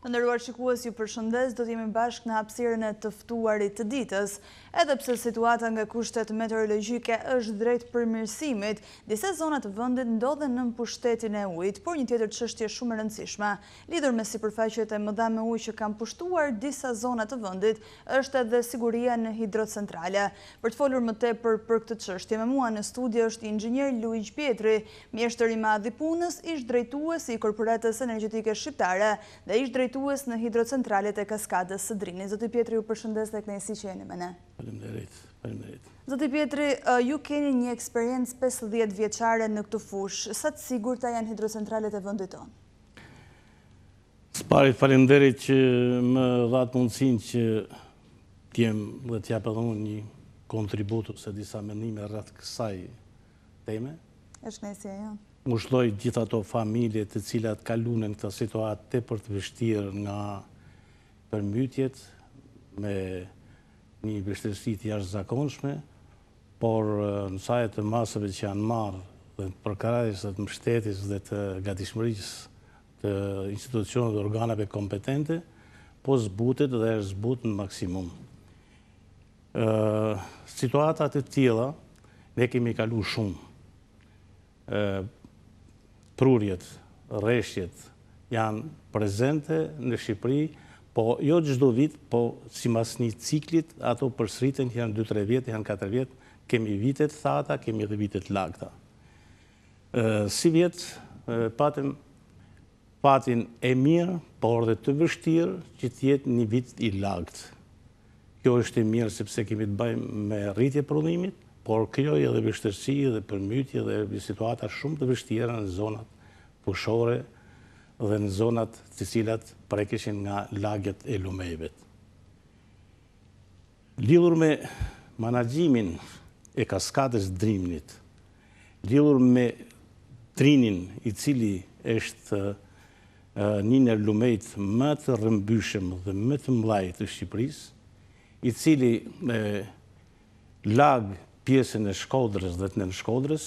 Të nderuar shikues, ju përshëndes, do t'jemi bashkë në hapësirën e të ftuarit të ditës. Edhe pse situata nga kushtet meteorologjike është drejt përmirësimit, disa zona të vendit ndodhen në pushtetin e ujit, por një tjetër çështje shumë e rëndësishme, lidhur me sipërfaqet e mëdha me ujë që kanë pushtuar disa zona të vendit, është edhe siguria në hidrocentrale. Për të folur më tepër për këtë çështje, me mua në studio është inxhinier Luigjë Pjetri, mjeshtër i madh i punës, ish drejtues i Korporatës Energjetike Shqiptare dhe ish drejtues në hidrocentralet e Kaskadës së Drinit. Zoti Pjetri, ju përshëndes dhe kënaqësi që jeni me ne. Faleminderit. Zoti Pjetri, ju keni një eksperiencë 50 vjeçare në këtë fushë. Sa të sigurta janë hidrocentralet e vendit tonë? Së pari, faleminderit që më dhatë mundësinë që t'jem dhe t'jap edhe unë një kontribut ose disa mendime rreth kësaj teme. Është kënaqësia jonë. Mushloj gjitha ato familje të cilat kalunen këtë situatë tepër të vështirë nga përmbytjet me një vështirësi të jashtëzakonshme, por në saj të masave që janë marrë dhe përkrahjes të mbështetjes dhe të gatishmërisë të institucioneve dhe organeve kompetente, po zbutet dhe është zbut në maksimum. Situata të tilla ne kemi kalu shumë. Prurjet, rreshjet janë prezente në Shqipëri, po jo çdo vit, po sipas një ciklit, ato përsëriten, janë 2-3 vjet, janë 4 vjet, kemi vitet thata, kemi edhe vitet lagta. Si vjet patin e mirë, por dhe të vështirë që të jetë një vit i lagt. Kjo është e mirë sepse kemi të bëjmë me rritje prodhimit, por krijoj edhe vështirësi dhe përmbytje dhe situata shumë të vështira në zonat pushore dhe në zonat të cilat prekeshin nga lagjet e lumejve. Lidhur me menaxhimin e Kaskadës Drinit, lidhur me Drinin, i cili është një në lumejt më të rrëmbyshëm dhe më të mëdhej të Shqipërisë, i cili lag pjesën e Shkodrës dhe të nën Shkodrës,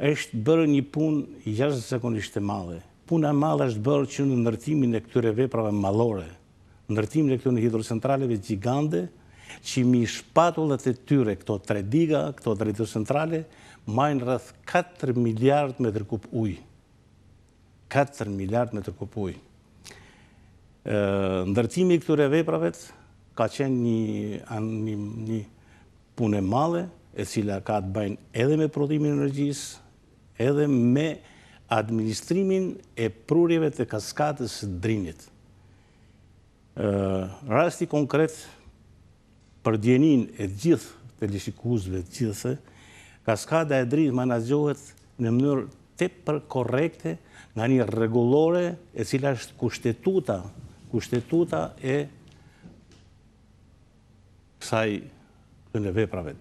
është bërë një punë jashtëzakonisht e madhe. Puna e madhe është bërë që në ndërtimin e këtyre veprave mallore, ndërtimin e këtyre hidrocentraleve gjigande, që mi shpatullat e tyre, këto 3 diga, këto 3 hidrocentrale, majnë rreth 4 miliard metër kub ujë. 4 miliard metër kub ujë. Ndërtimi i këtyre veprave ka qenë një punë e madhe, e cila ka të bëjnë edhe me prodhimin e energjisë, edhe me administrimin e prurjeve të Kaskadës së Drinit. Rasti konkret për djenin e gjithë të lishikuesve të gjithse, Kaskada e Drinit menaxhohet në mënyrë tepër korrekte nga një rregullore e cila është kushtetuta e kësaj në veprave.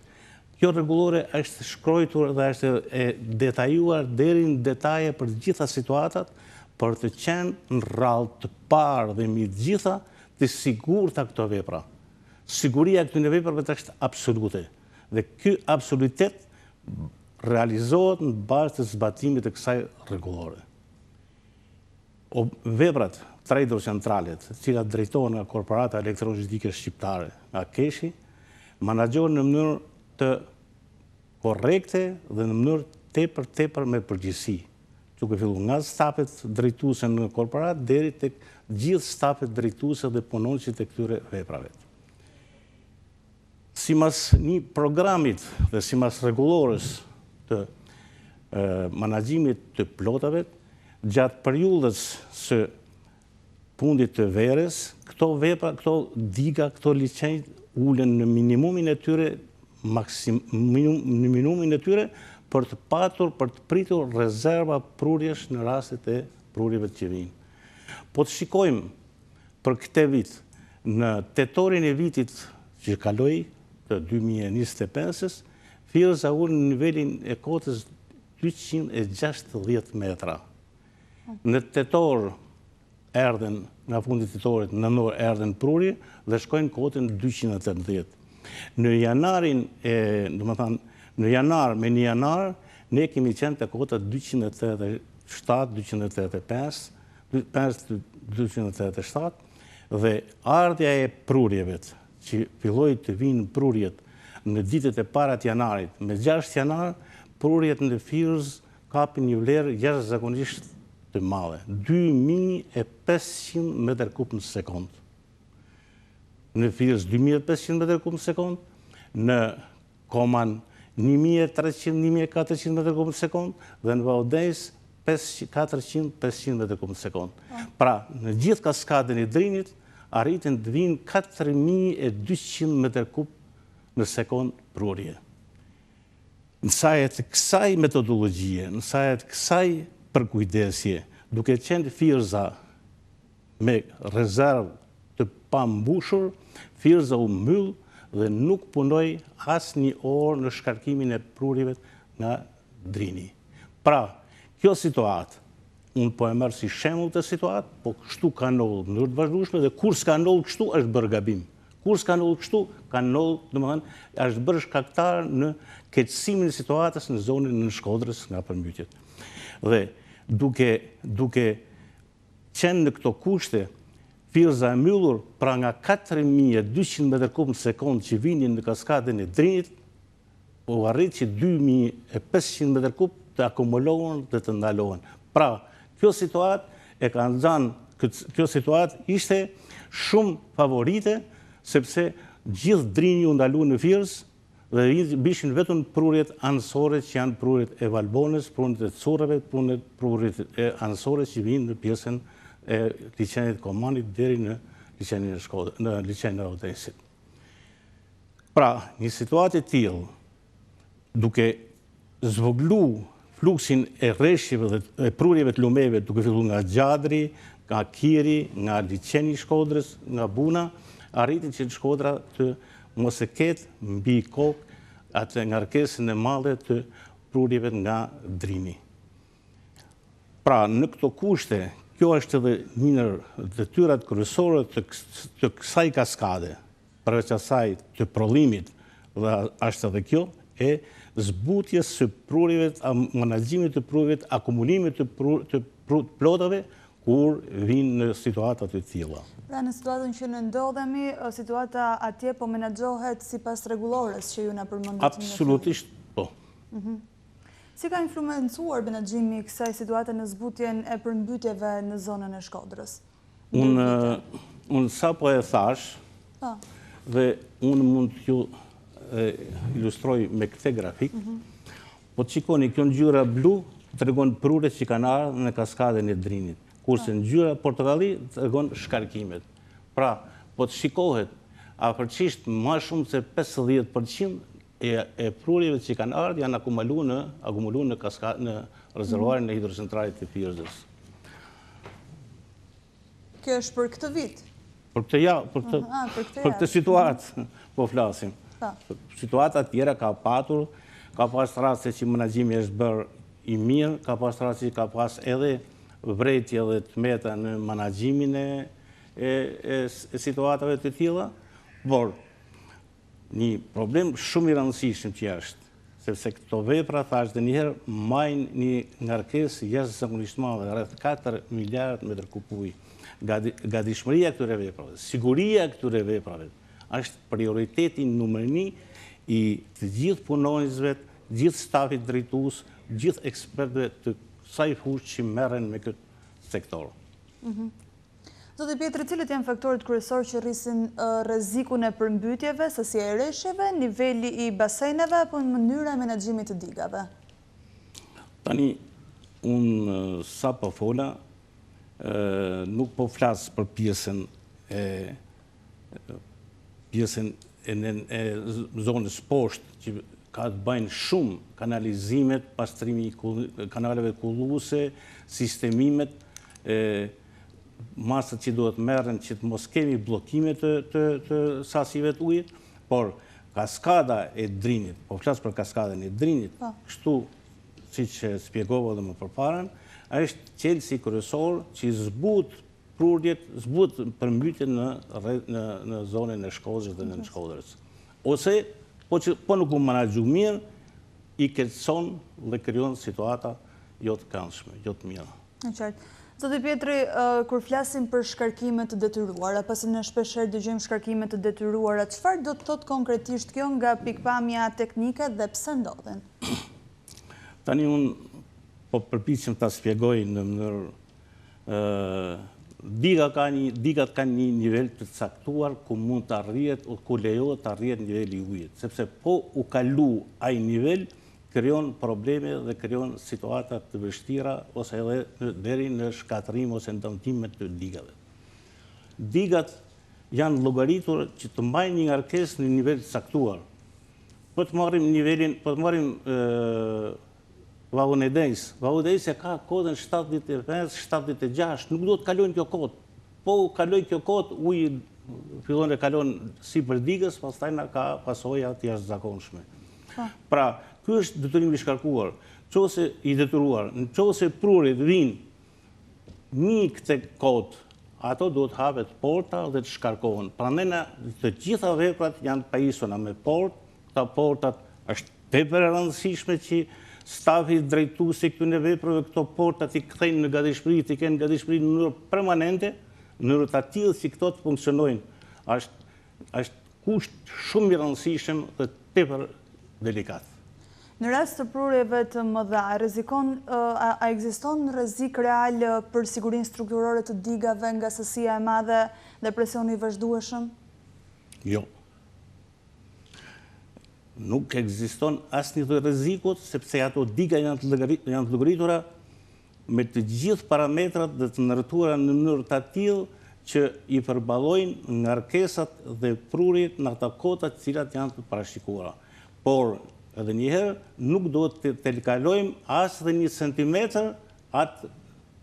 Kjo rregullore është shkruar dhe është e detajuar deri në detaje për gjitha situatat, për të qenë në rrallë të parë dhe mbi të gjitha të sigurta këto vepra. Siguria e këtyre veprave është absolute dhe ky absolutet realizohet në bazë të zbatimit të kësaj rregullore. Veprat 3 hidrocentralet, të cilat drejtohen nga Korporata Elektroenergjetike Shqiptare, nga Keshi, menaxhohen në mënyrë të korrekte dhe në mënyrë tepër me përgjegjësi, duke filluar nga stafet drejtuese në korporat deri tek gjithë stafet drejtuese dhe punonësit e këtyre veprave. Sipas një programit dhe sipas rregullores të menaxhimit të plotave, gjatë periudhës së fundit të verës, këto vepra, këto diga, këto liçenj ulen në minimumin e tyre, në minimumin e tyre për të pritur rezerva prurjesh në rastet e prurjeve të vinë. Po të shikojmë për këtë vit, në tetorin e vitit që kaloi të 2025-s, Firza ul në nivelin e kotës 260 metra. Në tetor erdhen, nga fundi tetorit, nënor erdhen prurje dhe shkojnë kotën 280. Në janarin, në janar me një janar, ne kemi qenë të kota 287, 285, 287 dhe ardhja e prurjeve që filloi të vinë prurjet në ditët e para të janarit, me 6 janar, prurjet në Firs kapin një vlerë jashtëzakonisht të madhe, 2500 m3 në sekond. Në Firs 2500 m3 në sekond, në Koman 1300-1400 m3 në sekond dhe në Vaudes 400-500 m3 në sekond. Pra, në gjithë kaskadën e Drinit, arritën të vinë 4200 m3 në sekond prurje. Në sajet kësaj metodologjie, në sajet kësaj përkujdesje, duke qenë Firza me rezervë të pambushur, Firza u mbyll dhe nuk punoi asnjë orë në shkarkimin e prurjeve nga Drini. Pra, kjo situatë, unë po e merr si shembull të situatë, po kështu ka ndodhur në mënyrë të vazhdueshme dhe kur s'ka ndodhur kështu është bërë gabim. Kur s'ka ndodhur kështu, ka ndodhur, domethënë, është bërë shkaktar në keqësimin e situatës në zonën e Shkodrës nga përmbytjet. Dhe duke qenë në këto kushte, Firza e mbyllur, pra nga 4200 m3 në sekond që vinin në kaskadën e Drinit, po arrit që 2500 m3 të akumulohen dhe të ndalohen. Pra, kjo situatë ishte shumë favorite, sepse gjithë Drini u ndalu në Firs dhe bishin vetëm prurjet anësore që janë prurjet e Valbonës, prurjet e Currave, prurjet e anësore që vinë në pjesën e liçenit Komanit deri në liçenin e Shkodrës, në liçenin e Audesit. Pra, një situatë e tillë, duke zvoglu fluksin e rreshjeve dhe e prurjeve të lumeve, duke filluar nga Gjadri, nga Kiri, nga liçeni i Shkodrës, nga Buna, arritin që Shkodra të mos e ketë mbi kokë atë ngarkesën e madhe të prurjeve nga Drini. Pra, në këto kushte, kjo është edhe një ndër detyrat kryesore të kësaj kaskade, përveç asaj të prollimit, dhe është edhe kjo e zbutjes së prurjeve, menaxhimit të prurjeve, akumulimit të plotave kur vinë në situata të tilla. Pra në situatën që në ndodhemi, situata atje po menaxhohet sipas rregullores që ju na përmendët. Absolutisht po. Si ka influencuar menaxhimi i kësaj situate në zbutjen e përmbytjeve në zonën e Shkodrës? Unë sapo e thash, dhe unë mund t'ju ilustroj me këtë grafik, po shikoni, kjo ngjyra blu tregon prurjet që kanë ardhur në kaskadën e Drinit, kurse ngjyra portokalli tregon shkarkimet. Pra, po të shikohet afërsisht më shumë se 50% e prurjeve që kanë ardhur janë akumuluar në rezervuarin e hidrocentralit të Firzës. Kjo është për këtë vit? Për këtë situatë po flasim. Situata tjera ka pas raste që menaxhimi është bërë i mirë, ka pas raste që ka pas edhe vrejtje dhe tmeta në menaxhimin e situatave të tilla, por një problem shumë i rëndësishëm që është, sepse këto vepra, thash dhe njëherë, majnë një ngarkesë jashtëzakonisht madhe, rreth 4 miliard metër kub ujë. Gatishmëria këtyre veprave, siguria këtyre veprave, është prioriteti numër 1 i të gjithë punonjësve, gjithë stafit drejtues, gjithë ekspertëve të kësaj fushë që merren me këtë sektor. Zotë Pjetri, cilët janë faktorët kryesorë që rrisin rrezikun e përmbytjeve, sësia e rreshjeve, niveli i baseneve apo në mënyra e menaxhimit të digave? Tani, unë sa po fola, nuk po flas për pjesën e zonës poshtë që ka të bëjnë shumë kanalizimet, pastrimi i kanaleve kulluese, sistemimet, masat që duhet merren që të mos kemi bllokime të sasive të ujit, por kaskada e Drinit, po flas për kaskadën e Drinit, kështu siç shpjegova edhe më përpara, është qelësi kryesor që zbut prurjet, zbut përmbytjen në zonën e Shkodrës dhe në Shkodrës. Ose, po nuk u menaxhu mirë, i keqëson dhe krijon situata jo të këndshme, jo të mira. Në qartë. Zoti Pjetri, kur flasim për shkarkimet të detyruara, pasi ne shpeshherë dëgjojmë shkarkime të detyruara, çfarë do të thotë konkretisht kjo nga pikpamja teknike dhe pse ndodhen? Tani unë po përpiqem ta shpjegoj në mënyrë digat kanë një nivel të caktuar ku mund të arrihet o ku lejohet të arrihet niveli i ujit, sepse po u kalu ai nivel krijon probleme dhe krijon situata të vështira ose edhe deri në shkatërim ose ndëmtime të digave. Digat janë llogaritur që të mbajnë një ngarkesë në nivel të caktuar. Po të marrim Vallën e Dejs. Vallë e Dejs ka kodën 75-76, nuk do të kalojnë kjo kodë. Po kaloj kjo kodë, uji fillon të kalon sipër digës, pastaj na ka pasoja të jashtëzakonshme. Pra, ky është detyrimi i shkarkuar, nëse i detyruar, nëse prurit vinë mik tek kodë, ato duhet hapet porta dhe të shkarkohen. Prandaj të gjitha veprat janë pajisura me portë, këta portat është tepër e rëndësishme që stafi drejtuesi këtyre veprave këto portat i kthejnë në gatishmëri, të kenë gatishmëri në mënyrë permanente, në mënyrë të tillë si këto të funksionojnë. Është kusht shumë i rëndësishëm dhe tepër delikat. Në rast të prurjeve të mëdha, a ekziston rrezik real për sigurinë strukturore të digave nga sësia e madhe dhe presioni i vazhdueshëm? Jo. Nuk ekziston asnjë lloj rrezikut, sepse ato diga janë të llogaritura me të gjithë parametrat dhe të ndërtuara në mënyrë të tillë që i përballojnë ngarkesat dhe prurjet në ata kota të cilat janë të parashikuara. Por edhe njëherë nuk do të telkalojmë as dhe 1 centimetër atë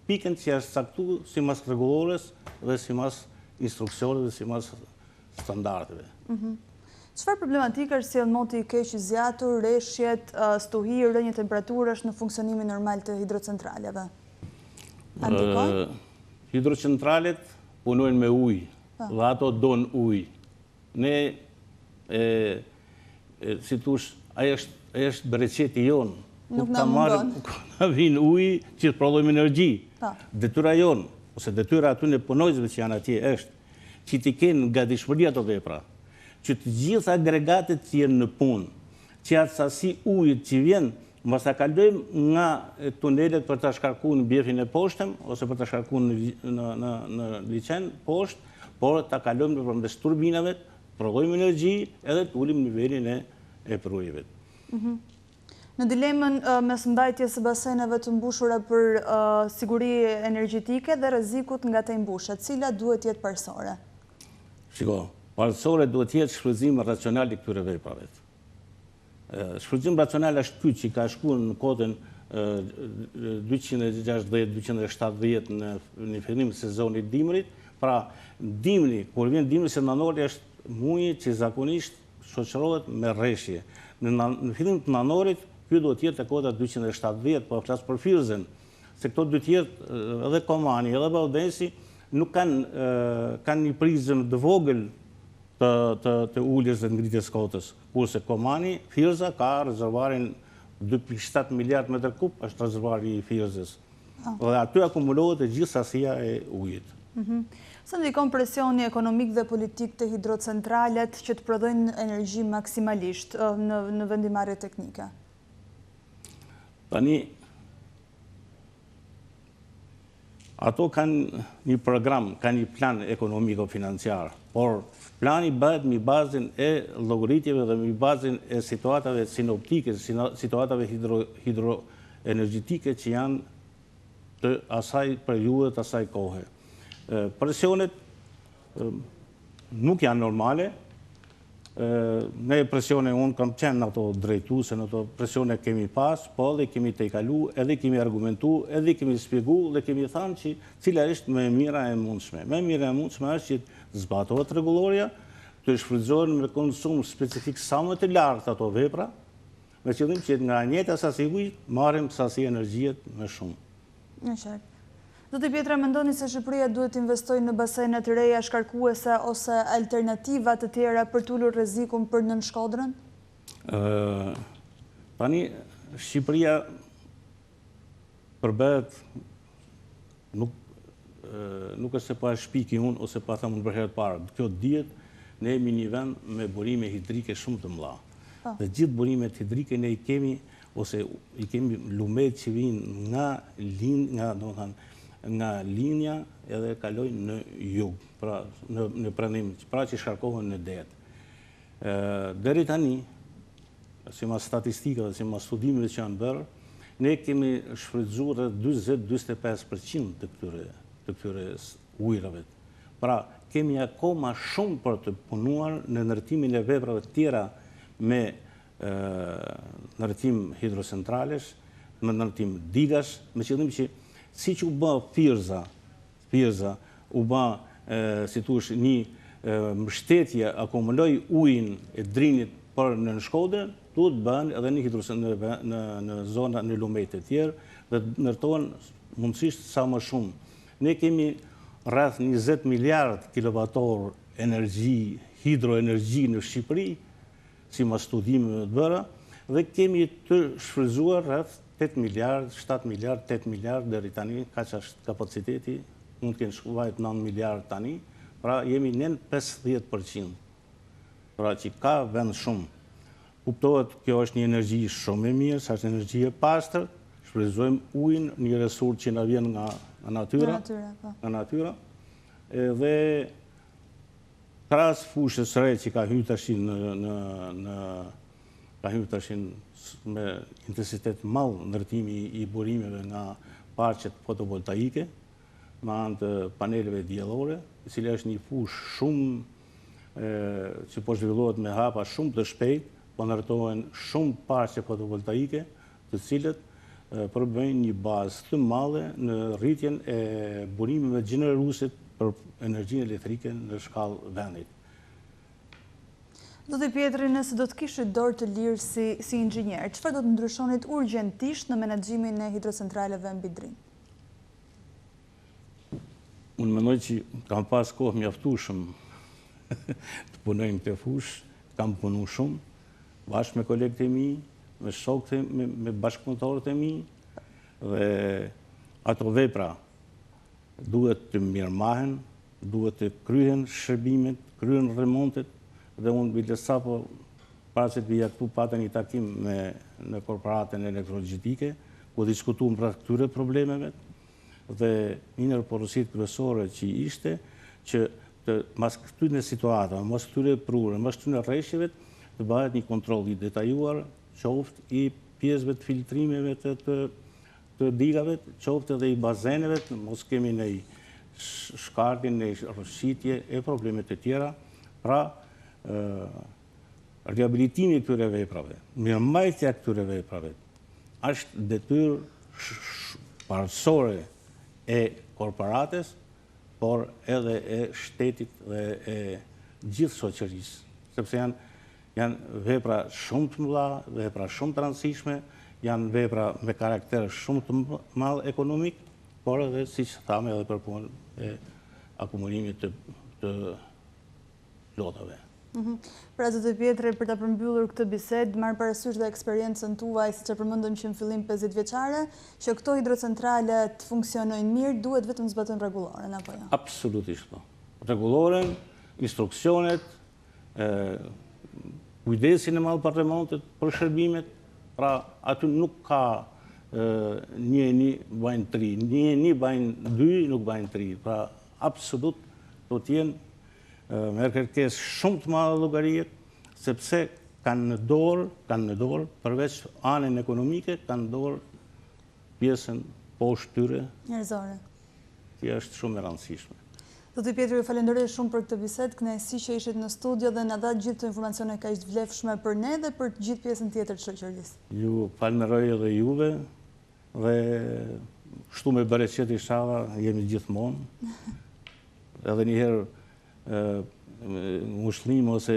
pikën që është caktuar sipas rregullores dhe sipas instruksioneve dhe sipas standardeve. Çfarë problematike është sjell moti i keq i zgjatur, rreshjet, stuhi, rënje temperaturash në funksionimin normal të hidrocentraleve? Ndikojnë? Hidrocentralet punojnë me ujë, dhe ato don ujë. Ne si thush, ai është bereqeti jonë. Nuk na mungon. Na vin uji që të prodhojmë energji. Detyra jonë, ose detyra aty në punojësve që janë atje është që t'i kenë gatishmëri ato vepra, që të gjitha agregatet që jenë në punë, që atë sasi ujit që vjen, mos ta kalojmë nga tunelet për ta shkarkuar në bjefin e poshtëm ose për ta shkarkuar në liçen poshtë, por ta kalojmë përmes turbinave, prodhojmë energji edhe të ulim nivelin e prurjeve. Në dilemën mes mbajtjes së baseneve të mbushura për siguri energjetike dhe rrezikut nga të mbushjet, cila duhet jetë parsorë? Shiko, parsorë duhet jetë shfrytëzim racional i këtyre veprave. Shfrytëzim racional është ky që ka shkuar në kotën 260-270 në fillim të sezonit dimrit. Pra, dimri, kur vjen dimri nënori është muaji që zakonisht shoqërohet me rreshje. Në fillim të nënorit, ky duhet jetë e kota 270, po flas për Firzën, se këto duhet jetë edhe Komani, edhe Baudesi, nuk kanë një prizëm të vogël të uljes dhe ngritjes kotës. Kurse Komani, Firza ka rezervarin 2.7 miliard metër kub, është rezervari i Firzës. Dhe aty akumulohet e gjithë sasia e ujit. Së ndikon presioni ekonomik dhe politik të hidrocentralet që të prodhojnë energji maksimalisht në vendimarrje teknike? Tani, ato kanë një program, kanë një plan ekonomiko-financiar, por plani bëhet mbi bazën e llogaritjeve dhe mbi bazën e situatave sinoptike, situatave hidroenergjetike që janë të asaj periudhe, të asaj kohe. Presionet nuk janë normale. Ne presione, unë kam qenë në ato drejtuese, në ato presione kemi pas, po edhe kemi tejkalu, edhe kemi argumentu, edhe kemi shpjegu, dhe kemi thënë që cila është më e mira e mundshme. Më e mira e mundshme është që zbatohet rregulloria, të shfrytëzohen me konsum specifik sa më të lartë ato vepra, me qëllim që nga njëjta sasi ujit marrim sasi energjie më shumë. Në qartë. Zoti Pjetra, mendoni se Shqipëria duhet investojë në basene të reja shkarkuese ose alternativa të tjera për të ulur rrezikun për Nën Shkodrën? Tani, Shqipëria përbëhet, nuk është se pa shpiki unë ose pa thamë për herët parë. Kjo dihet, ne jemi një vend me burime hidrike shumë të mëdha. Dhe gjithë burimet hidrike ne i kemi lumet që vinë nga linja edhe kalojnë në jug, pra në pranim, pra që shkarkohen në det. Deri tani, si ma statistika dhe si ma studimeve që janë bërë, ne kemi shfrytzuar rreth 20-25% të këtyre ujrave. Pra, kemi akoma shumë për të punuar në ndërtimin e veprave tjera me ndërtim hidrocentralesh, me ndërtim digash, me qëllim që si që u bë Pirza, u bë, si thush, një mbështetje akumuloj ujin e drinit për në Shkodër, duhet bëhen edhe një hidrocentrale në zona, në lumet e tjerë, dhe ndërtohen mundësisht sa më shumë. Ne kemi rreth 20 miliard kilovator energji, hidroenergji në Shqipëri, si ma studimeve të bëra, dhe kemi të shfrytzuar rreth 8 miliard, 7 miliard, 8 miliard deri tani, ka që është kapaciteti, mund të kenë shkuajt 9 miliard tani, pra jemi nën 50%. Pra që ka vend shumë. Kuptohet, kjo është një energji shumë e mirë, sa është energji e pastër, shfrytëzojmë ujin, një resurs që na vjen nga natyra, dhe krahas fushës re që ka hyrë tashin me intensitet madh ndërtimi i burimeve nga parqet fotovoltaike, me anë të paneleve diellore, e cila është një fushë shumë që po zhvillohet me hapa shumë të shpejt, po ndërtohen shumë parqe fotovoltaike, të cilët përbëjnë një bazë të madhe në rritjen e burimeve gjeneruese për energjinë elektrike në shkallë vendit. Zoti Pjetri, nëse do të kishit dorë të lirë si inxhinier, çfarë do të ndryshonit urgjentisht në menaxhimin e hidrocentraleve mbi Drim? Unë mendoj që kam pas kohë mjaftueshëm të punoj në këtë fushë, kam punu shumë, bashkë me kolegët e mi, me shokët, me bashkëpunëtorët e mi, dhe ato vepra duhet të mirëmahen, duhet të kryhen shërbimet, kryhen remontet, dhe unë bile sapo para se të vija këtu patën një takim në korporatën elektrologjetike, ku diskutuam për këtyre problemeve, dhe një në porosit kryesore që ishte, që mas këtyre situata, mas këtyre prurë, mas këtyre rreshjeve, të bëhet një kontroll i detajuar, qoftë i pjesëve të filtrimeve të digave, qoftë edhe i bazeneve, mos kemi në shkardin, në rrëshqitje e problemet e tjera, pra rehabilitimi këtyre veprave, mirëmbajtja këtyre veprave, është detyrë parësore e korporates, por edhe e shtetit dhe e gjithë shoqërisë, sepse janë vepra shumë të mëdha, vepra shumë të rëndësishme, janë vepra me karakter shumë të madh ekonomik, por edhe, siç thamë, edhe për punën e akumulimit të lotave. Pra, Zoti Pjetri, për ta përmbyllur këtë bisedë, marr parasysh dhe eksperiencën tuaj, siç e përmendëm që në fillim 50 vjeçare, që këto hidrocentrale të funksionojnë mirë, duhet vetëm zbatojnë rregulloren, apo jo? Absolutisht po. Rregulloren, instruksionet, kujdesin e madh për remontet, për shërbimet, pra aty nuk ka një bajnë 3, një bajnë 2, nuk bajnë 3, pra absolut do t'jenë me kërkes shumë të madhe llogariet, sepse kanë në dorë, përveç anën ekonomike, kanë në dorë pjesën poshtë tyre, njerëzore, që është shumë e rëndësishme. Zoti Pjetri, ju falenderoj shumë për këtë bisedë, kënaqësi që ishit në studio dhe na dha gjithë të informacione kaq të vlefshme për ne dhe për të gjithë pjesën tjetër të shoqërisë. Ju falenderoj edhe juve dhe shtu me bereqet inshallah jemi gjithmonë. Edhe një herë mushlim ose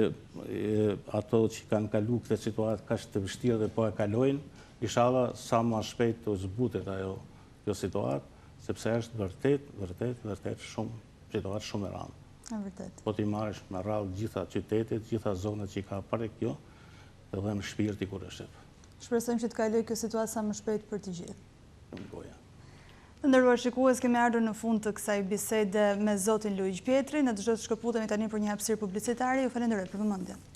ato që kanë kalu këtë situatë kaq të vështirë dhe po e kalojnë, inshallah sa më shpejt të zbutet kjo situatë, sepse është vërtet shumë situatë shumë e rëndë. Po t'i marrësh me radhë gjitha qytetet, gjitha zonat që ka pare kjo, dhe dhe më shpirti kur është. Shpresojmë që të kaloj kjo situatë sa më shpejt për të gjithë. Të nderuar shikues, kemi ardhur në fund të kësaj bisede me zotin Luiq Pjetri. Ne do të shkëputemi tani për një hapësirë publicitare. Ju falenderoj për vëmendjen.